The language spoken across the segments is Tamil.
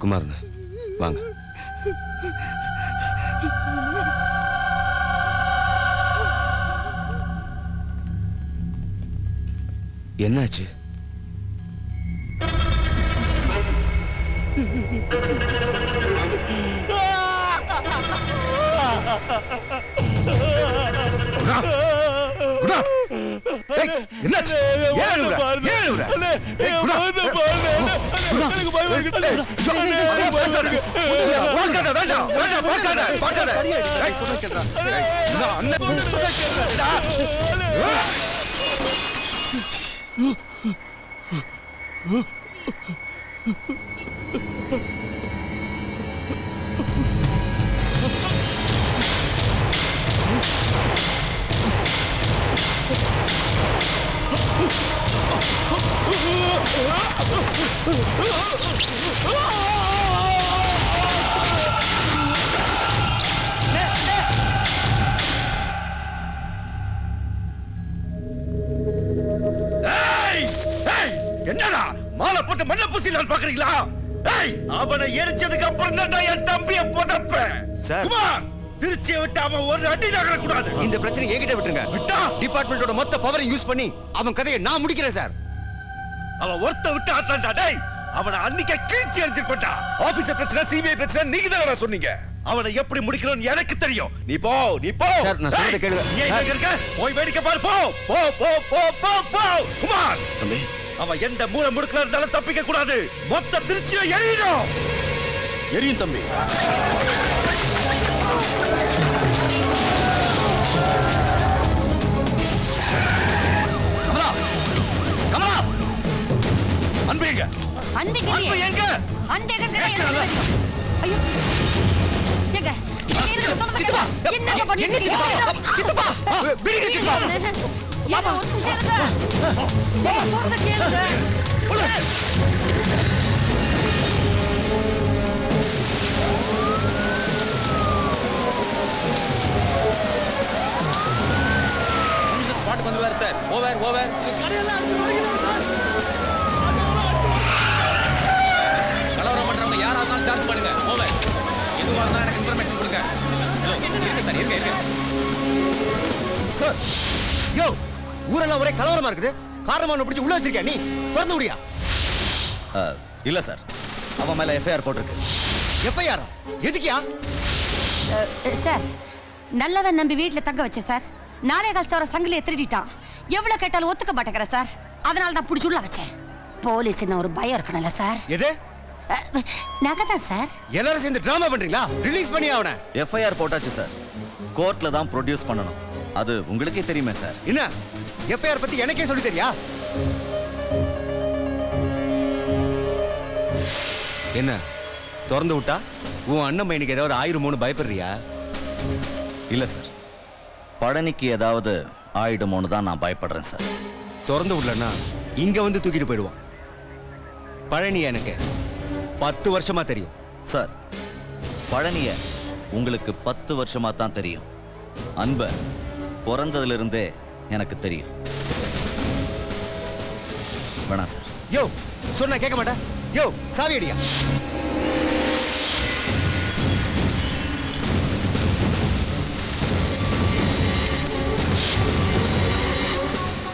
குமார்ண்ண வாங்க. என்னாச்சு? என்னாச்சு? என்னடா மாலை போட்டு மண்ண பூசிலான்னு பாக்குறீங்களா? அவனை எரிச்சதுக்கு அப்புறம் தான் என் தம்பியை புதைப்பேன். குமார், திருச்சியை விட்டு அவன் ஒரு அடி நகர கூடாது. இந்த பிரச்சனை என்கிட்ட விட்டுருங்க. விட்டா டிபார்ட்மெண்டோட மொத்த பவரை யூஸ் பண்ணி அவன் கதையை நான் முடிக்கிறேன் சார். அவன் ஒருத்த விட்டு ஆட்டான்டா. டேய், அவனை அன்னைக்கு கீழ்ச்சி அடிச்சிட்டு போட்டா. ஆபீஸ் பிரச்சனை, சிபிஐ பிரச்சனை நீங்க தான் சொன்னீங்க. அவனை எப்படி முடிக்கணும்னு எனக்கு தெரியும். நீ போ, நீ போ. சார், நான் சொல்றத கேளுங்க. நீ எங்க இருக்க? போய் வேடிக்கை பாரு. போ போ போ போ போ போ. குமார், தம்பி, அவன் எந்த மூல முடுக்கல இருந்தாலும் தப்பிக்க கூடாது. மொத்த திருச்சியை எரியணும். எரியும் தம்பி. கமலா, கமலா, அன்பு எங்க? அன்பு எங்க? அன்பு எங்க? ஐயோ, எங்க? சித்தப்பா, என்ன பண்ணிட்டு சித்தப்பா, விடுங்க சித்தப்பா. பாப்பா, ஒரு நிமிஷம் இருங்க. ஏய், சொல்றத கேளுங்க. பாட்டு வந்து வேற சார். Over over. கலவரம் பண்றவங்க யாரா இருந்தாலும் சார்ஜ் பண்ணுங்க. ஓவர். எதுவா இருந்தாலும் எனக்கு இன்ஃபர்மேஷன் கொடுங்க. இருக்கு சார், இருக்கு. சார், யோ, ஊரெல்லாம் ஒரே கலவரமா இருக்குது. காரணமான பிடிச்சி உள்ள வச்சிருக்கியா நீ? திறந்து முடியா? இல்ல சார், அவன் மேல எஃப்ஐஆர் போட்டிருக்கு. எஃப்ஐஆர் எதுக்கியா? சார், நல்லவன் நம்பி வீட்டுல தங்க வச்ச சார். 4.25 சவரம் சங்கிலியை திருடிட்டான். எவ்வளவு கேட்டாலும் ஒத்துக்க மாட்டேங்கிற சார். அதனால தான் பிடிச்சி உள்ள வச்சேன். போலீஸ் என்ன ஒரு பயம் இருக்கணும்ல சார்? எது? நகைதான் சார். எல்லாரும் சேர்ந்து டிராமா பண்றீங்களா? ரிலீஸ் பண்ணி அவனை. எஃப்ஐஆர் போட்டாச்சு சார். கோர்ட்ல தான் ப்ரொடியூஸ் பண்ணணும். அது உங்களுக்கே தெரியுமே சார். என்ன எஃப்ஐஆர் பத்தி எனக்கே சொல்லி தெரியா? என்ன திறந்து விட்டா உன் அண்ணன் பையனுக்கு ஏதாவது ஆயிரமோன்னு பயப்படுறியா? இல்ல சார், பழனிக்கு ஏதாவது ஆயிடுமோன்னு தான் நான் பயப்படுறேன் சார். திறந்து விடலன்னா இங்க வந்து தூக்கிட்டு போயிடுவான். பழனி எனக்கு 10 வருஷமா தெரியும் சார். பழனிய உங்களுக்கு 10 வருஷமா தான் தெரியும். அன்ப பிறந்ததுல இருந்தே எனக்கு தெரியும். வேணாம் சார். யோ, சொன்னா கேட்க மாட்டேன். யோ, சாவி அடியா.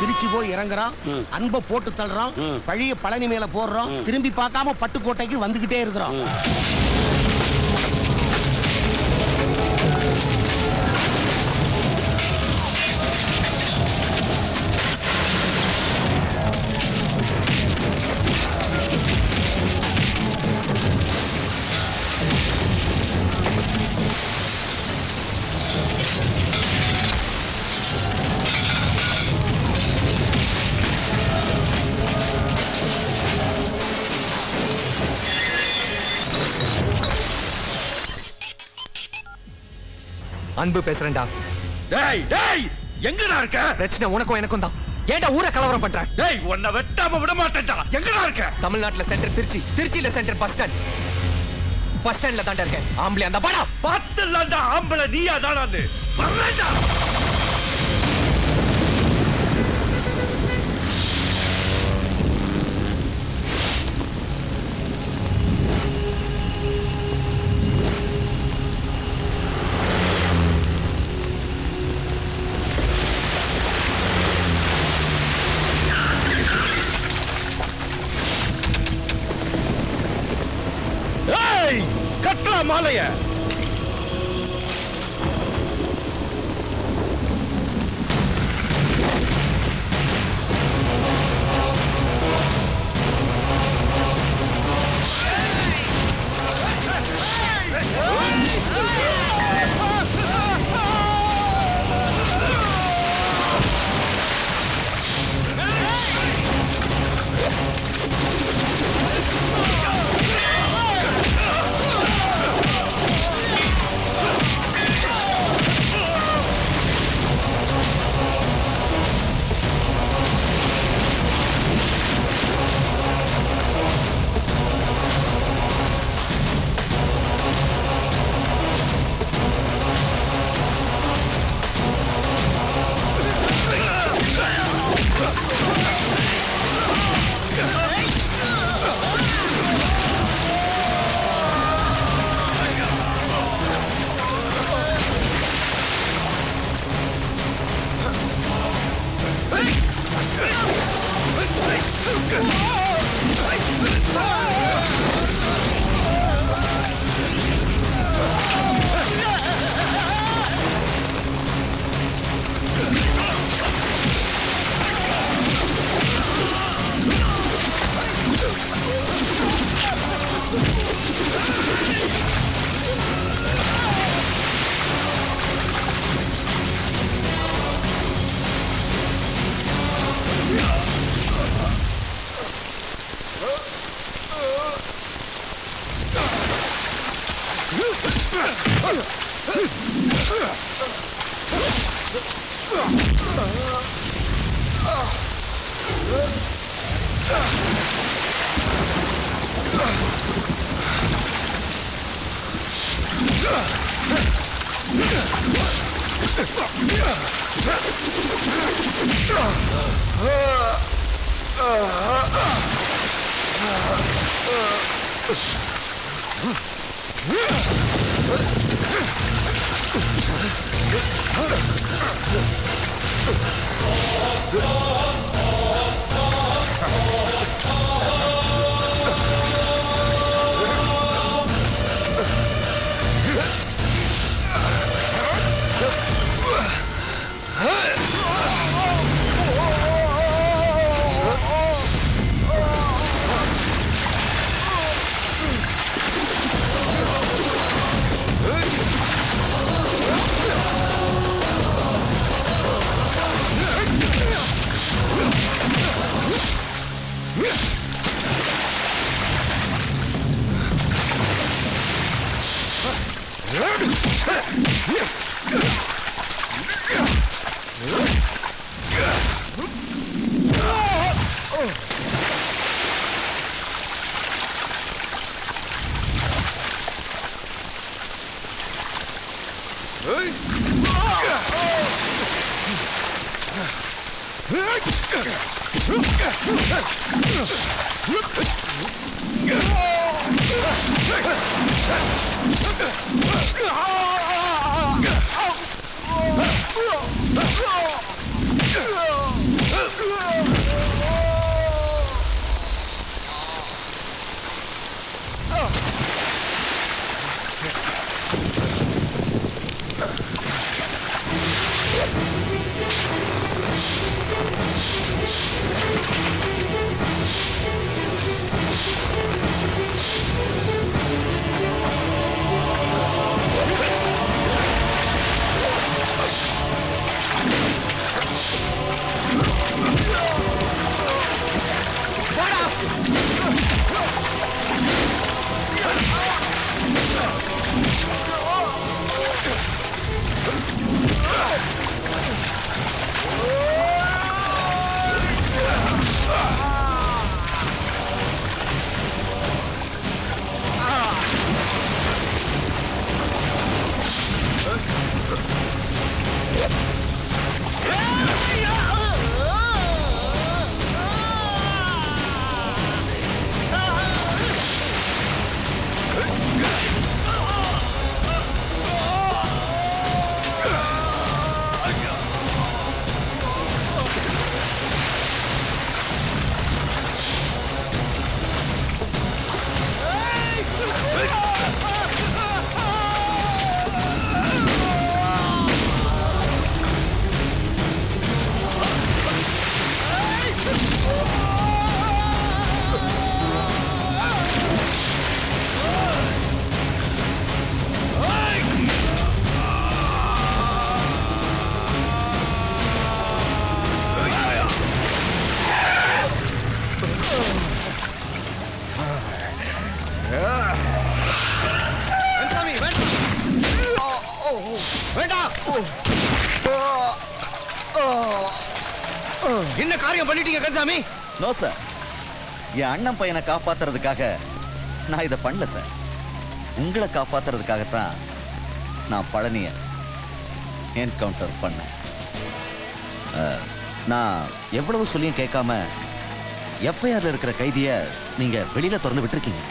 திருச்சி போய் இறங்குறான், அன்பை போட்டு தள்ளுறான், பழைய பழனி மேல போடுறோம், திரும்பி பார்க்காம பட்டுக்கோட்டைக்கு வந்துகிட்டே இருக்கிறோம். அன்பு பேசுறேன்டா. டேய் டேய், எங்கடா இருக்க? பிரச்சனை உனக்கும் எனக்கும் தான். ஏன்டா ஊரை கலவரம் பண்ற? டேய், உன்னை வெட்டாம விட மாட்டேன்டா. எங்கடா இருக்க? தமிழ்நாட்டுல சென்டர் திருச்சி, திருச்சியில சென்டர் பஸ் ஸ்டாண்ட். பஸ் ஸ்டாண்ட்ல தான்டா இருக்கேன். ஆம்பளை அந்த படா பாத்துலாம்டா. ஆம்பளை நீயா தானான்னு வரேன்டா. மாலைய. வேண்டாம். என்ன காரியம் பண்ணிட்டீங்க கந்தசாமி? நோ சார், என் அண்ணன் பையனை காப்பாத்துறதுக்காக நான் இதை பண்ணல சார். உங்களை காப்பாத்துறதுக்காகத்தான் நான் பழனிய என்கவுண்டர் பண்ணேன். நான் எவ்வளவு சொல்லியும் கேட்காம எஃப்ஐஆர்ல இருக்கிற கைதிய நீங்க வெளியில திறந்து விட்டுருக்கீங்க.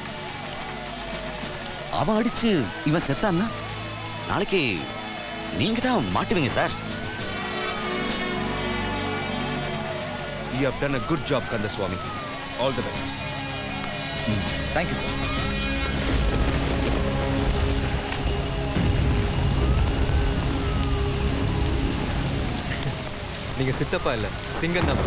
அவன் அடிச்சு இவன் செத்தான்னா நாளைக்கு நீங்க தான் மாட்டுவீங்க sir. You have done a good job, Kandaswamy. All the best. Thank you, sir. நீங்க சித்தப்பா இல்ல, சிங்கம் தான்.